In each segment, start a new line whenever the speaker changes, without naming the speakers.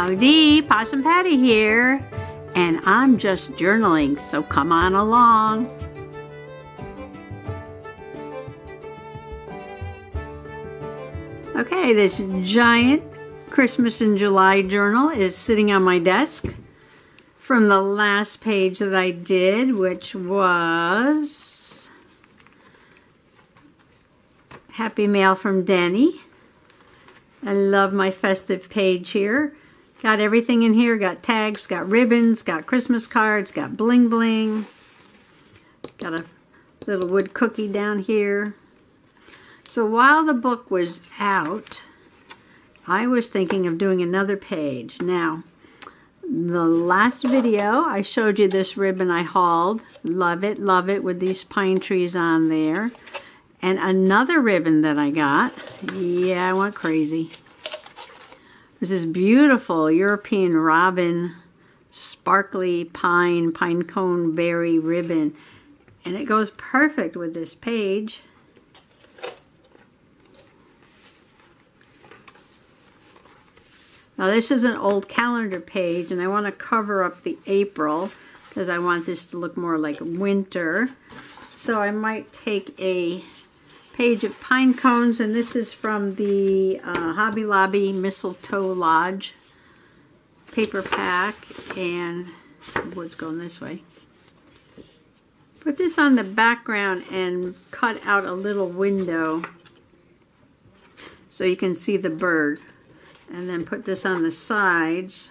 Howdy, Possum Patty here, and I'm just journaling, so come on along. Okay, this giant Christmas in July journal is sitting on my desk from the last page that I did, which was Happy Mail from Denny. I love my festive page here. Got everything in here, got tags, got ribbons, got Christmas cards, got bling bling. Got a little wood cookie down here. So while the book was out, I was thinking of doing another page. Now, the last video, I showed you this ribbon I hauled. Love it, with these pine trees on there. And another ribbon that I got. Yeah, I went crazy. This is beautiful European robin, sparkly pine cone berry ribbon. And it goes perfect with this page. Now this is an old calendar page, and I want to cover up the April because I want this to look more like winter. So I might take a page of pine cones, and this is from the Hobby Lobby Mistletoe Lodge paper pack, and the wood's going this way. Put this on the background and cut out a little window so you can see the bird, and then put this on the sides,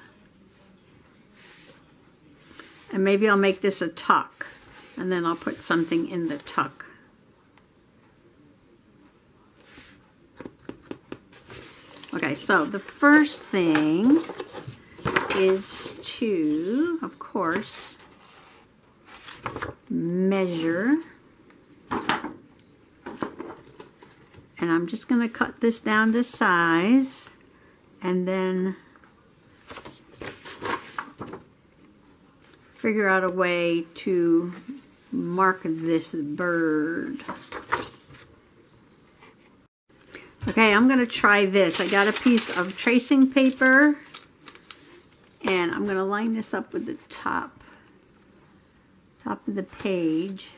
and maybe I'll make this a tuck, and then I'll put something in the tuck. Okay, so the first thing is to, of course, measure. And I'm just going to cut this down to size and then figure out a way to mark this bird. Okay, I'm going to try this. I got a piece of tracing paper, and I'm going to line this up with the top of the page.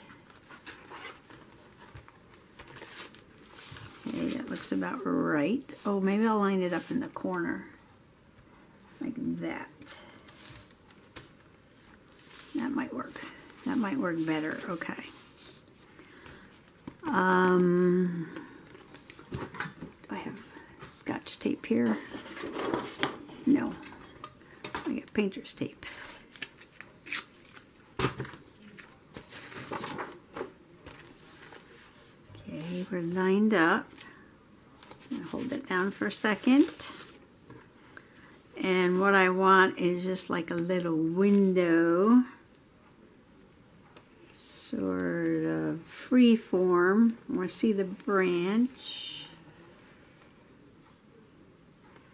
Okay, that looks about right. Oh, maybe I'll line it up in the corner, like that. That might work. That might work better. Okay. I have Scotch tape here. No, I got painter's tape. Okay, we're lined up. I'm gonna hold it down for a second. And what I want is just like a little window, sort of free form. I want to see the branch.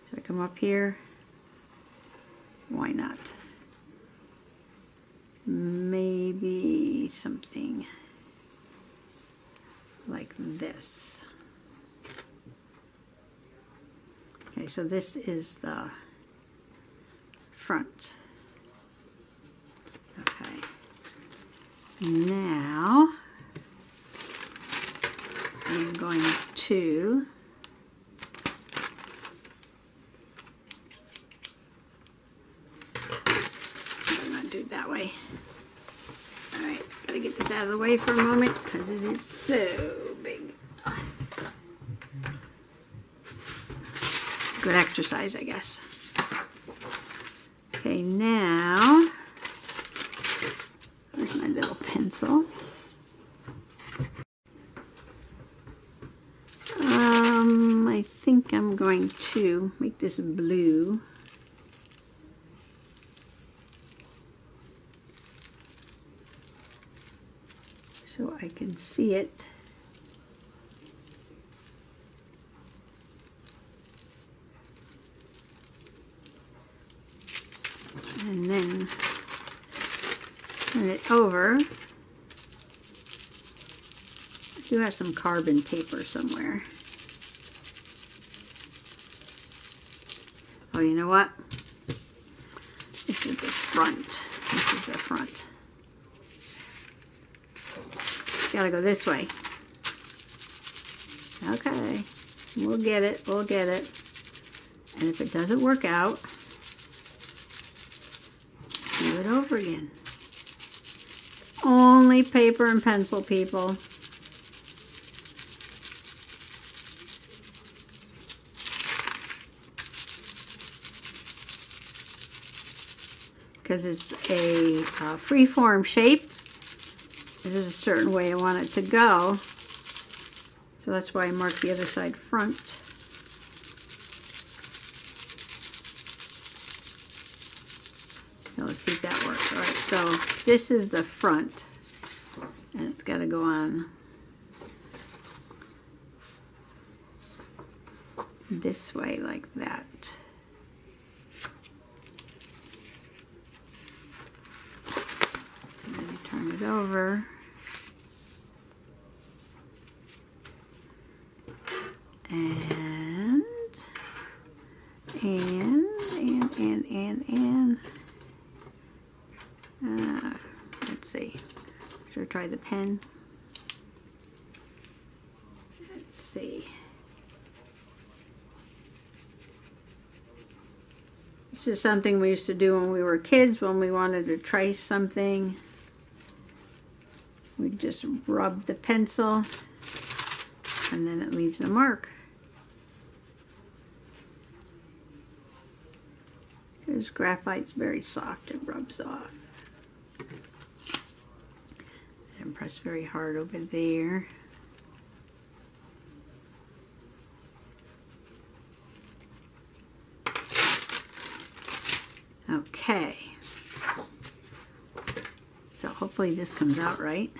Should I come up here? Why not? Maybe something like this. Okay, so this is the front. Okay. Now I'm going to do it that way. Alright, gotta get this out of the way for a moment because it is so big. Good exercise, I guess. Okay, now there's my little pencil. I think I'm going to make this blue. So I can see it. And then turn it over. I do have some carbon paper somewhere. Oh, you know what? with the front. This is the front. Gotta go this way. Okay, we'll get it, we'll get it. And if it doesn't work out, do it over again. Only paper and pencil, people. Because it's a free-form shape, there's a certain way I want it to go. So that's why I marked the other side front. So let's see if that works. All right, so this is the front, and it's got to go on this way like that. And then I turn it over. Let's see. Should I try the pen? Let's see. This is something we used to do when we were kids, when we wanted to trace something. We'd just rub the pencil, and then it leaves a mark. Because graphite's very soft, it rubs off. And press very hard over there. Okay. So hopefully this comes out right.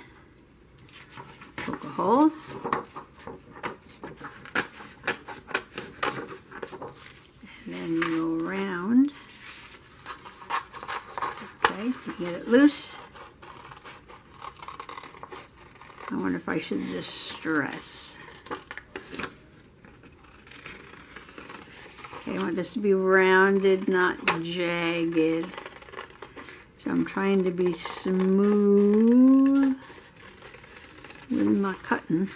Poke a hole. And then you go around. Okay, to get it loose. I wonder if I should just stress. Okay, I want this to be rounded, not jagged. So I'm trying to be smooth with my cutting.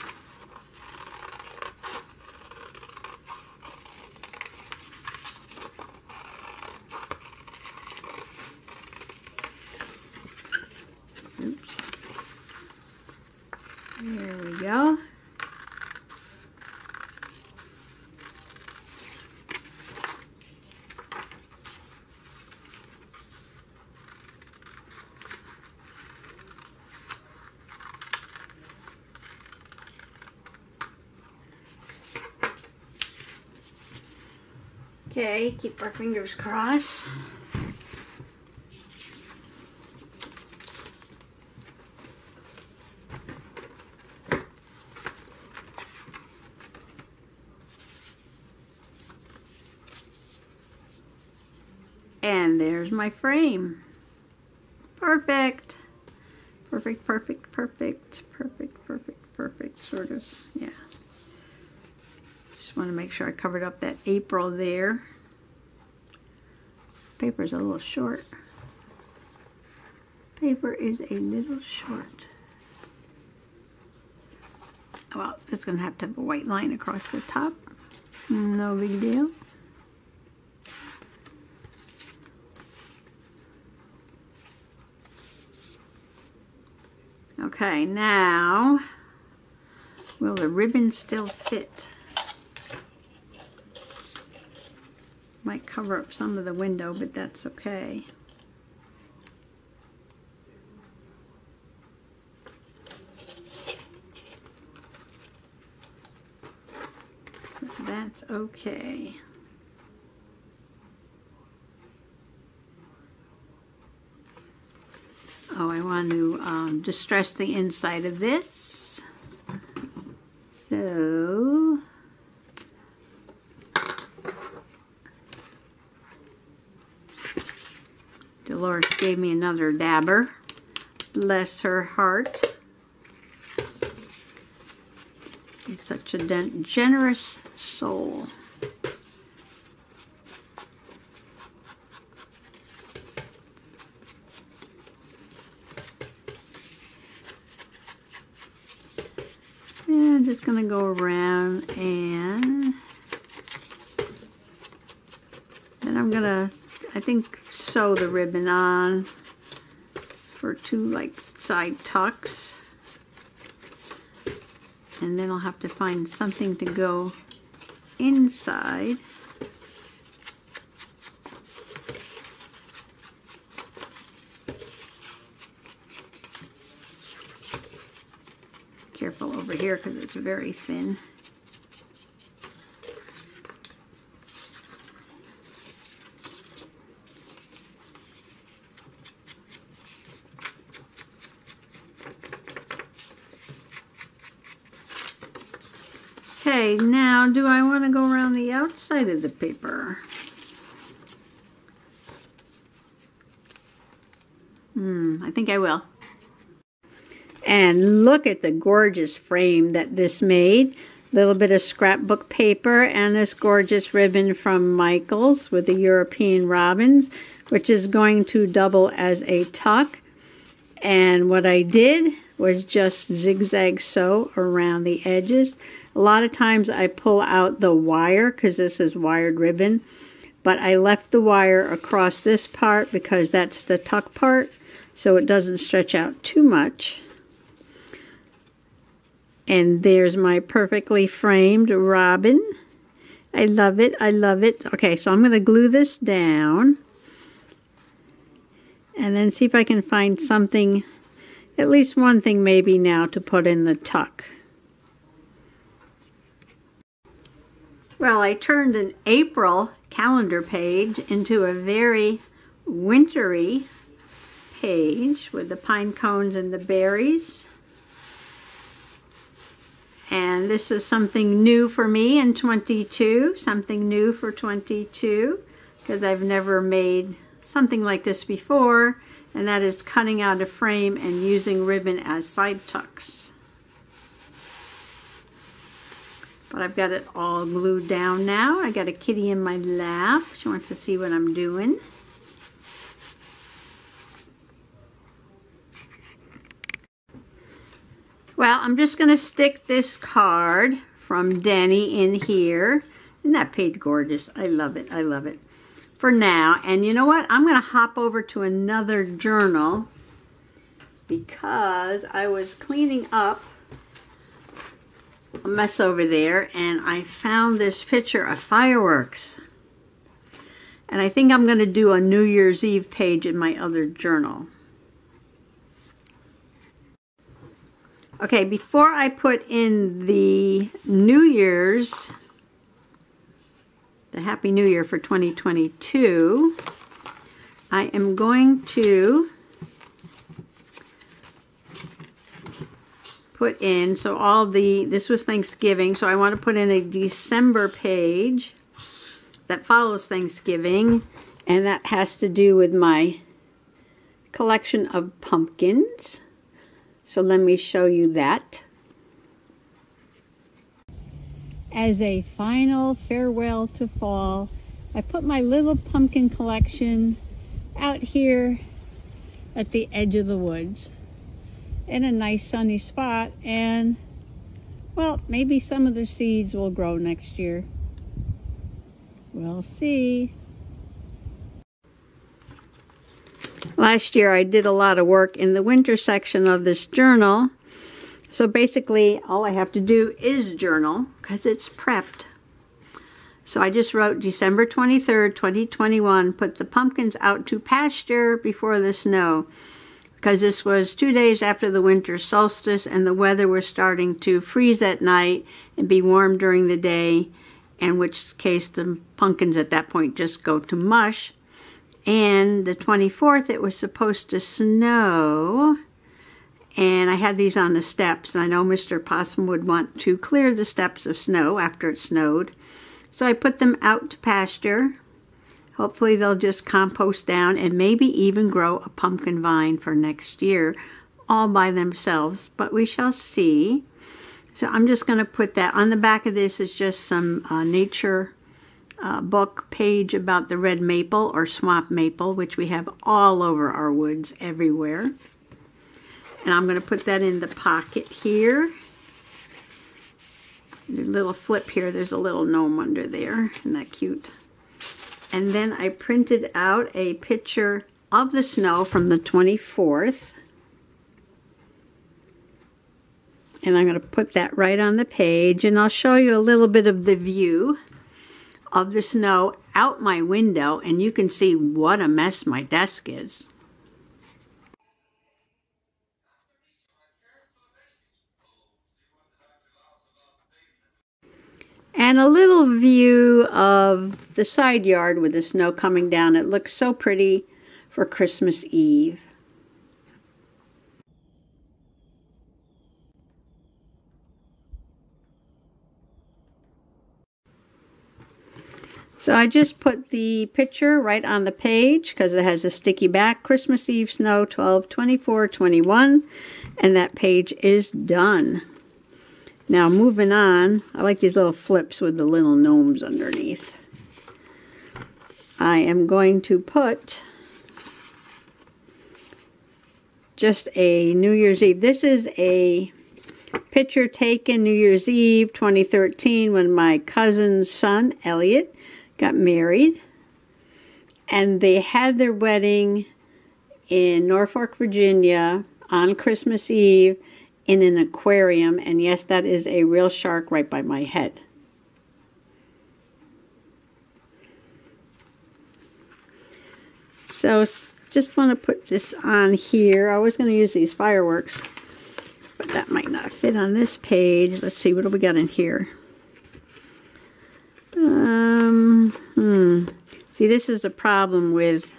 Oops. There we go. Okay, keep our fingers crossed. And there's my frame. Perfect. Perfect, perfect, perfect, perfect, perfect, perfect, sort of, yeah. Just want to make sure I covered up that April there. Paper's a little short. Paper is a little short. Well, it's just going to have a white line across the top. No big deal. Okay, now, will the ribbon still fit? Might cover up some of the window, but that's okay. That's okay. Oh, I want to distress the inside of this. So, Dolores gave me another dabber. Bless her heart. She's such a generous soul. I'm just going to go around, and then I'm going to, I think, sew the ribbon on for 2 like side tucks. And then I'll have to find something to go inside. Careful over here because it's very thin. Okay, now do I want to go around the outside of the paper? I think I will. And look at the gorgeous frame that this made. A little bit of scrapbook paper and this gorgeous ribbon from Michaels with the European robins, which is going to double as a tuck. And what I did was just zigzag sew around the edges. A lot of times I pull out the wire because this is wired ribbon, but I left the wire across this part because that's the tuck part, so it doesn't stretch out too much. And there's my perfectly framed robin. I love it, I love it. Okay, so I'm going to glue this down and then see if I can find something, at least one thing maybe now, to put in the tuck. Well, I turned an April calendar page into a very wintry page with the pine cones and the berries. And this is something new for me in 22, something new for 22, because I've never made something like this before, and that is cutting out a frame and using ribbon as side tucks. But I've got it all glued down now. I got a kitty in my lap. She wants to see what I'm doing. Well, I'm just going to stick this card from Danny in here. Isn't that page gorgeous? I love it. I love it. For now. And you know what? I'm going to hop over to another journal because I was cleaning up a mess over there and I found this picture of fireworks. And I think I'm going to do a New Year's Eve page in my other journal. Okay, before I put in the New Year's, the Happy New Year for 2022, I am going to put in, so all the, this was Thanksgiving, so I want to put in a December page that follows Thanksgiving, and that has to do with my collection of pumpkins. So let me show you that. As a final farewell to fall, I put my little pumpkin collection out here at the edge of the woods in a nice sunny spot, and well, maybe some of the seeds will grow next year. We'll see. Last year I did a lot of work in the winter section of this journal. So basically all I have to do is journal because it's prepped. So I just wrote December 23rd, 2021, put the pumpkins out to pasture before the snow. Because this was 2 days after the winter solstice and the weather was starting to freeze at night and be warm during the day, in which case the pumpkins at that point just go to mush. And the 24th, it was supposed to snow, and I had these on the steps, and I know Mr. Possum would want to clear the steps of snow after it snowed. So I put them out to pasture. Hopefully they'll just compost down and maybe even grow a pumpkin vine for next year, all by themselves, but we shall see. So I'm just going to put that on the back of this. Is just some nature book page about the red maple or swamp maple, which we have all over our woods everywhere. And I'm going to put that in the pocket here. little flip here, there's a little gnome under there. Isn't that cute? And then I printed out a picture of the snow from the 24th. And I'm going to put that right on the page, and I'll show you a little bit of the view of the snow out my window, and you can see what a mess my desk is. And a little view of the side yard with the snow coming down. It looks so pretty for Christmas Eve. So I just put the picture right on the page because it has a sticky back. Christmas Eve snow 12/24/21, and that page is done. Now moving on, I like these little flips with the little gnomes underneath. I am going to put just a New Year's Eve. This is a picture taken New Year's Eve 2013 when my cousin's son, Elliot, got married. And they had their wedding in Norfolk, Virginia on Christmas Eve in an aquarium. And yes, that is a real shark right by my head. So just want to put this on here. I was going to use these fireworks, but that might not fit on this page. Let's see, what do we got in here? See, this is a problem with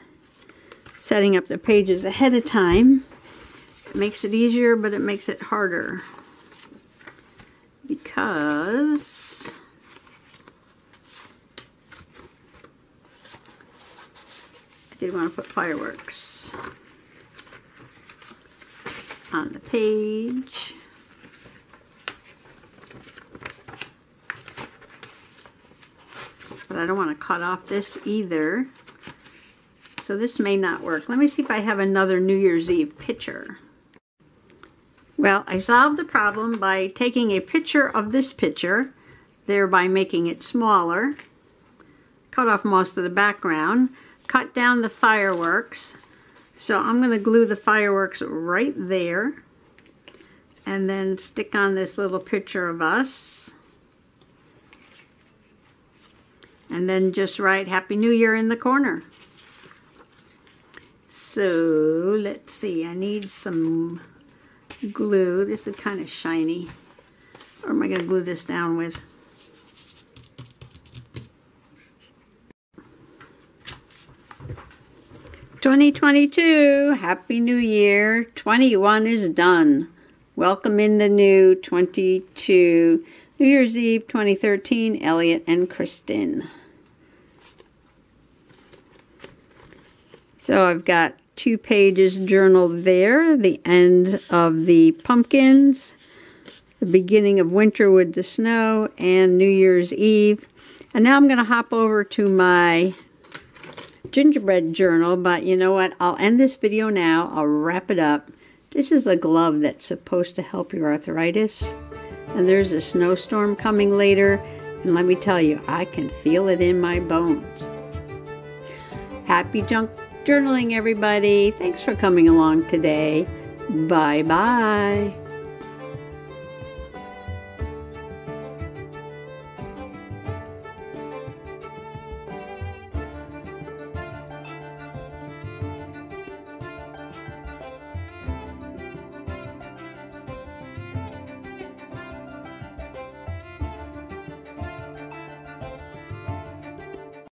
setting up the pages ahead of time. It makes it easier, but it makes it harder. Because I did want to put fireworks on the page. But I don't want to cut off this either. So this may not work. Let me see if I have another New Year's Eve picture. Well, I solved the problem by taking a picture of this picture, thereby making it smaller. Cut off most of the background. Cut down the fireworks. So I'm going to glue the fireworks right there. And then stick on this little picture of us. And then just write Happy New Year in the corner. So let's see, I need some glue. This is kind of shiny. What am I going to glue this down with? "2022, Happy New Year. 21 is done. Welcome in the new 22. New Year's Eve 2013, Elliot and Kristen." So I've got 2 pages journaled there, the end of the pumpkins, the beginning of winter with the snow, and New Year's Eve. And now I'm going to hop over to my gingerbread journal, but you know what? I'll end this video now. I'll wrap it up. This is a glove that's supposed to help your arthritis. And there's a snowstorm coming later, and let me tell you, I can feel it in my bones. Happy junk journaling, everybody. Thanks for coming along today. Bye-bye.